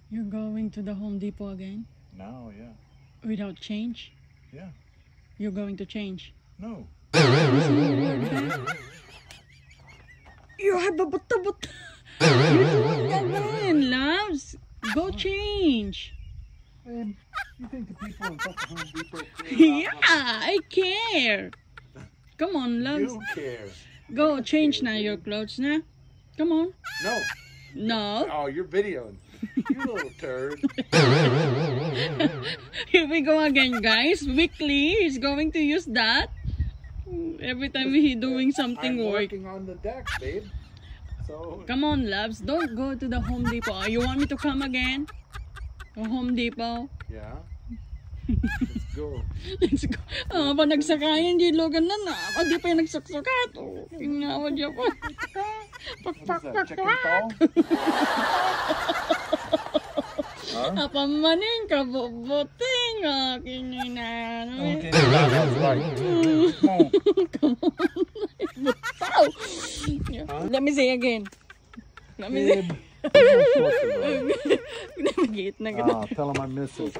You're going to the Home Depot again? Now, yeah. Without change? Yeah. You're going to change? No. You have a buta-buta. You don't want that, loves. Go change. Babe, you think the people in fucking Home Depot care? Yeah, I care. Come on, loves. You care. Go change now your clothes, na. Come on. No. No. Oh, you're videoing. You little turd. Here we go again, guys. Weekly, he's going to use that. Every time he's doing something I'm work. working on the deck, babe. So Come on, loves. Don't go to the Home Depot. You want me to come again? To Home Depot? yeah. Let's go. Let's go. Ah, pa nagsakayan, J. Logan na na. Ah, di pa yung nagsaksakat. Oh, tingnan dyan pa. What is that, chicken thaw? Huh? Apa maning kabubuting aking inano. Okay, that was right. Come on. Butaw. Let me say again. Let me say. Babe. Navigate na ganun. Tell him I miss it.